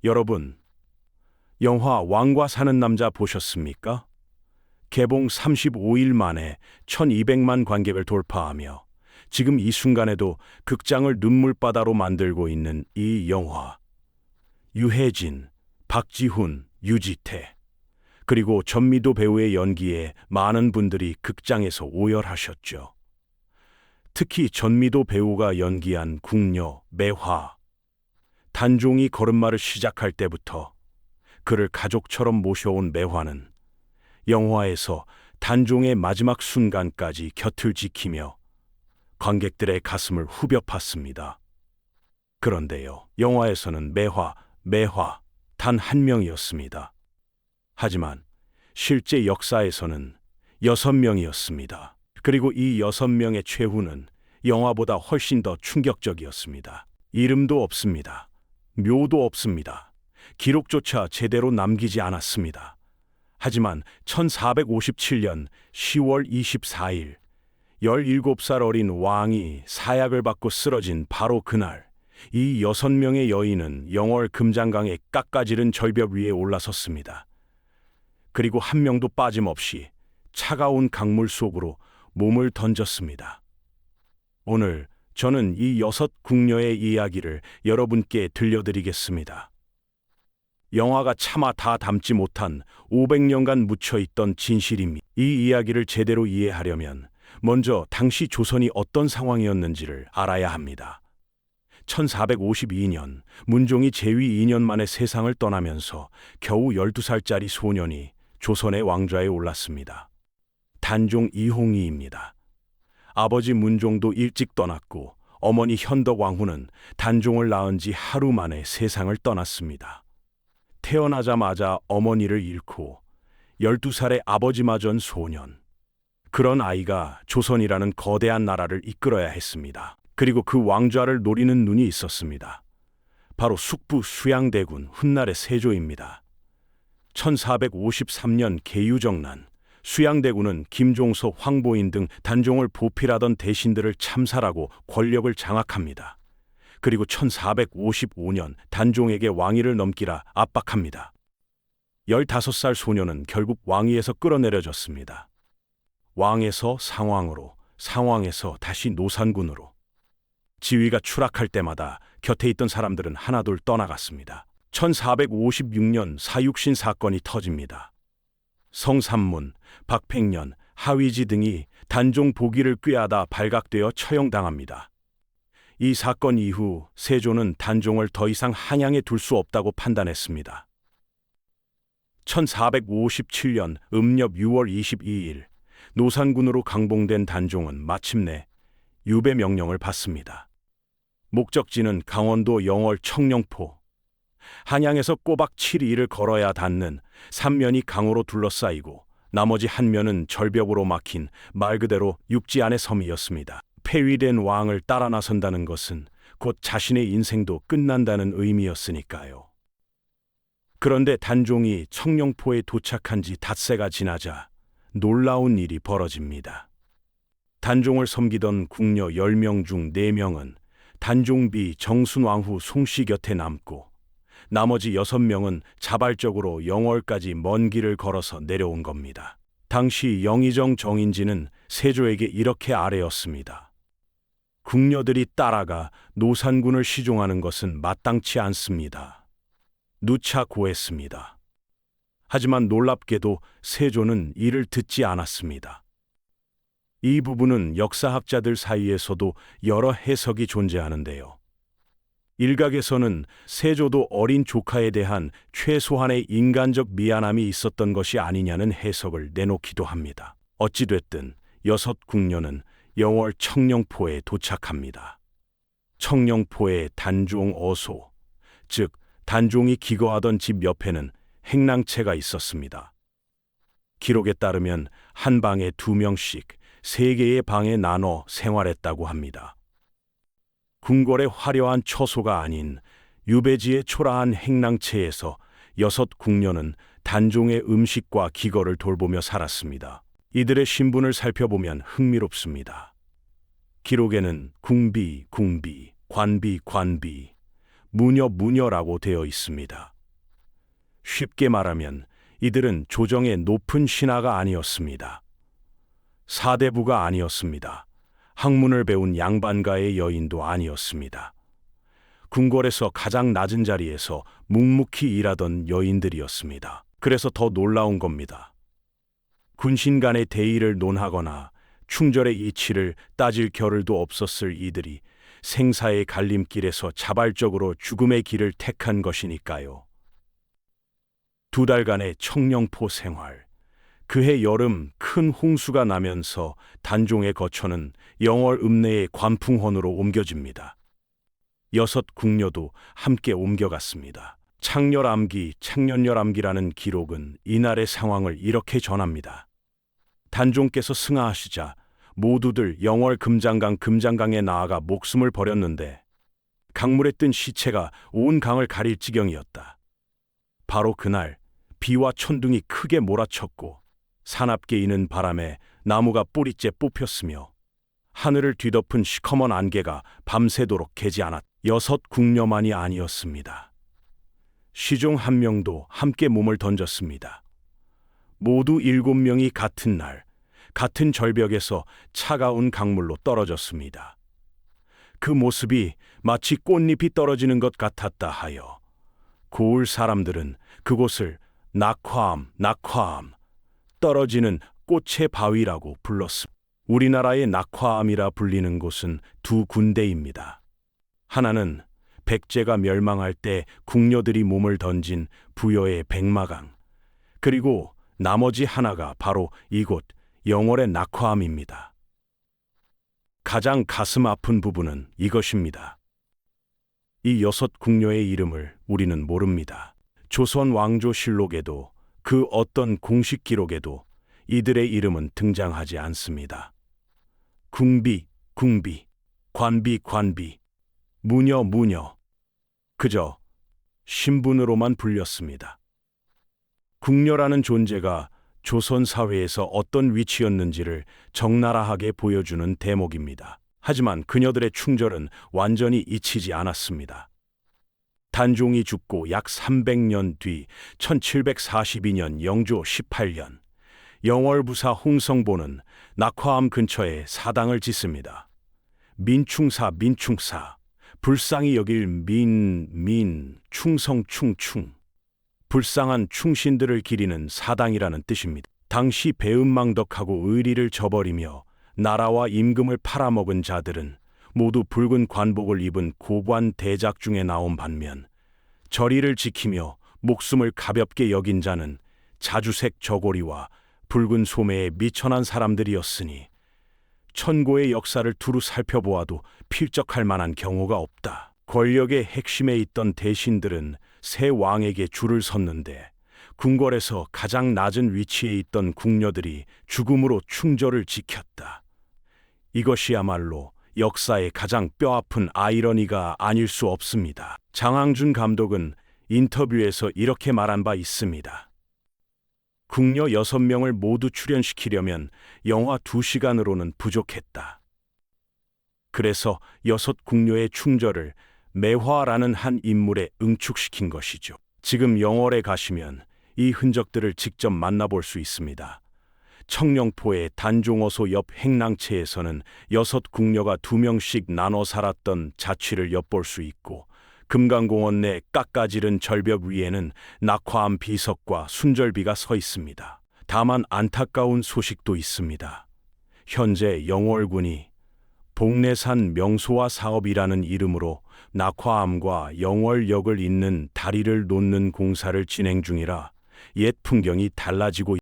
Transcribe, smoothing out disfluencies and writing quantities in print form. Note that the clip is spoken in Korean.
여러분, 영화 왕과 사는 남자 보셨습니까? 개봉 35일 만에 1200만 관객을 돌파하며 지금 이 순간에도 극장을 눈물바다로 만들고 있는 이 영화. 유해진, 박지훈, 유지태, 그리고 전미도 배우의 연기에 많은 분들이 극장에서 오열하셨죠. 특히 전미도 배우가 연기한 궁녀 매화. 단종이 걸음마를 시작할 때부터 그를 가족처럼 모셔온 매화는 영화에서 단종의 마지막 순간까지 곁을 지키며 관객들의 가슴을 후벼 팠습니다. 그런데요, 영화에서는 매화 단 한 명이었습니다. 하지만 실제 역사에서는 6명이었습니다. 그리고 이 6명의 최후는 영화보다 훨씬 더 충격적이었습니다. 이름도 없습니다. 묘도 없습니다. 기록조차 제대로 남기지 않았습니다. 하지만 1457년 10월 24일 17살 어린 왕이 사약을 받고 쓰러진 바로 그날, 이 6명의 여인은 영월 금장강의 깎아지른 절벽 위에 올라섰습니다. 그리고 한 명도 빠짐없이 차가운 강물 속으로 몸을 던졌습니다. 오늘 저는 이 6 궁녀의 이야기를 여러분께 들려드리겠습니다. 영화가 차마 다 담지 못한 500년간 묻혀있던 진실입니다. 이 이야기를 제대로 이해하려면 먼저 당시 조선이 어떤 상황이었는지를 알아야 합니다. 1452년 문종이 재위 2년 만에 세상을 떠나면서 겨우 12살짜리 소년이 조선의 왕좌에 올랐습니다. 단종 이홍이입니다. 아버지 문종도 일찍 떠났고 어머니 현덕왕후는 단종을 낳은 지 하루 만에 세상을 떠났습니다. 태어나자마자 어머니를 잃고 12살의 아버지마전 소년. 그런 아이가 조선이라는 거대한 나라를 이끌어야 했습니다. 그리고 그 왕좌를 노리는 눈이 있었습니다. 바로 숙부 수양대군 훗날의 세조입니다. 1453년 계유정난, 수양대군은 김종서, 황보인 등 단종을 보필하던 대신들을 참살하고 권력을 장악합니다. 그리고 1455년 단종에게 왕위를 넘기라 압박합니다. 15살 소녀는 결국 왕위에서 끌어내려졌습니다. 왕에서 상왕으로, 상왕에서 다시 노산군으로. 지위가 추락할 때마다 곁에 있던 사람들은 하나둘 떠나갔습니다. 1456년 사육신 사건이 터집니다. 성삼문, 박팽년, 하위지 등이 단종 보기를 꾀하다 발각되어 처형당합니다. 이 사건 이후 세조는 단종을 더 이상 한양에 둘 수 없다고 판단했습니다. 1457년 음력 6월 22일 노산군으로 강봉된 단종은 마침내 유배 명령을 받습니다. 목적지는 강원도 영월 청령포. 한양에서 꼬박 7일을 걸어야 닿는 3면이 강으로 둘러싸이고 나머지 한 면은 절벽으로 막힌 말 그대로 육지 안의 섬이었습니다. 폐위된 왕을 따라 나선다는 것은 곧 자신의 인생도 끝난다는 의미였으니까요. 그런데 단종이 청령포에 도착한 지 닷새가 지나자 놀라운 일이 벌어집니다. 단종을 섬기던 궁녀 10명 중 4명은 단종비 정순왕후 송씨 곁에 남고 나머지 6명은 자발적으로 영월까지 먼 길을 걸어서 내려온 겁니다. 당시 영의정 정인지는 세조에게 이렇게 아뢰었습니다. 궁녀들이 따라가 노산군을 시종하는 것은 마땅치 않습니다. 누차 고했습니다. 하지만 놀랍게도 세조는 이를 듣지 않았습니다. 이 부분은 역사학자들 사이에서도 여러 해석이 존재하는데요. 일각에서는 세조도 어린 조카에 대한 최소한의 인간적 미안함이 있었던 것이 아니냐는 해석을 내놓기도 합니다. 어찌됐든 6 궁녀는 영월 청령포에 도착합니다. 청령포의 단종 어소, 즉 단종이 기거하던 집 옆에는 행랑채가 있었습니다. 기록에 따르면 한 방에 2명씩 3개의 방에 나눠 생활했다고 합니다. 궁궐의 화려한 처소가 아닌 유배지의 초라한 행랑채에서 6 궁녀는 단종의 음식과 기거를 돌보며 살았습니다. 이들의 신분을 살펴보면 흥미롭습니다. 기록에는 궁비, 관비, 무녀라고 되어 있습니다. 쉽게 말하면 이들은 조정의 높은 신하가 아니었습니다. 사대부가 아니었습니다. 학문을 배운 양반가의 여인도 아니었습니다. 궁궐에서 가장 낮은 자리에서 묵묵히 일하던 여인들이었습니다. 그래서 더 놀라운 겁니다. 군신 간의 대의를 논하거나 충절의 이치를 따질 겨를도 없었을 이들이 생사의 갈림길에서 자발적으로 죽음의 길을 택한 것이니까요. 2달간의 청령포 생활. 그해 여름 큰 홍수가 나면서 단종의 거처는 영월 읍내의 관풍헌으로 옮겨집니다. 6 궁녀도 함께 옮겨갔습니다. 창년열암기라는 기록은 이날의 상황을 이렇게 전합니다. 단종께서 승하하시자 모두들 영월 금장강에 나아가 목숨을 버렸는데 강물에 뜬 시체가 온 강을 가릴 지경이었다. 바로 그날 비와 천둥이 크게 몰아쳤고 사납게 이는 바람에 나무가 뿌리째 뽑혔으며 하늘을 뒤덮은 시커먼 안개가 밤새도록 개지 않았. 6 궁녀만이 아니었습니다. 시종 1명도 함께 몸을 던졌습니다. 모두 7명이 같은 날 같은 절벽에서 차가운 강물로 떨어졌습니다. 그 모습이 마치 꽃잎이 떨어지는 것 같았다 하여 고을 사람들은 그곳을 낙화암, 떨어지는 꽃의 바위라고 불렀습니다. 우리나라의 낙화암이라 불리는 곳은 2 군데입니다. 하나는 백제가 멸망할 때 궁녀들이 몸을 던진 부여의 백마강, 그리고 나머지 하나가 바로 이곳 영월의 낙화암입니다. 가장 가슴 아픈 부분은 이것입니다. 이 6 궁녀의 이름을 우리는 모릅니다. 조선 왕조실록에도 그 어떤 공식 기록에도 이들의 이름은 등장하지 않습니다. 궁비, 관비, 무녀, 그저 신분으로만 불렸습니다. 궁녀라는 존재가 조선 사회에서 어떤 위치였는지를 적나라하게 보여주는 대목입니다. 하지만 그녀들의 충절은 완전히 잊히지 않았습니다. 단종이 죽고 약 300년 뒤 1742년 영조 18년 영월부사 홍성보는 낙화암 근처에 사당을 짓습니다. 민충사, 불쌍히 여길 충성. 불쌍한 충신들을 기리는 사당이라는 뜻입니다. 당시 배은망덕하고 의리를 저버리며 나라와 임금을 팔아먹은 자들은 모두 붉은 관복을 입은 고관 대작 중에 나온 반면 절의를 지키며 목숨을 가볍게 여긴 자는 자주색 저고리와 붉은 소매에 미천한 사람들이었으니 천고의 역사를 두루 살펴보아도 필적할 만한 경우가 없다. 권력의 핵심에 있던 대신들은 새 왕에게 줄을 섰는데 궁궐에서 가장 낮은 위치에 있던 궁녀들이 죽음으로 충절을 지켰다. 이것이야말로 역사의 가장 뼈아픈 아이러니가 아닐 수 없습니다. 장항준 감독은 인터뷰에서 이렇게 말한 바 있습니다. 궁녀 6명을 모두 출연시키려면 영화 2시간으로는 부족했다. 그래서 6 궁녀의 충절을 매화라는 한 인물에 응축시킨 것이죠. 지금 영월에 가시면 이 흔적들을 직접 만나볼 수 있습니다. 청령포의 단종어소 옆 행랑채에서는 6 궁녀가 2명씩 나눠 살았던 자취를 엿볼 수 있고 금강공원 내 깎아지른 절벽 위에는 낙화암 비석과 순절비가 서 있습니다. 다만 안타까운 소식도 있습니다. 현재 영월군이 복례산 명소화 사업이라는 이름으로 낙화암과 영월역을 잇는 다리를 놓는 공사를 진행 중이라 옛 풍경이 달라지고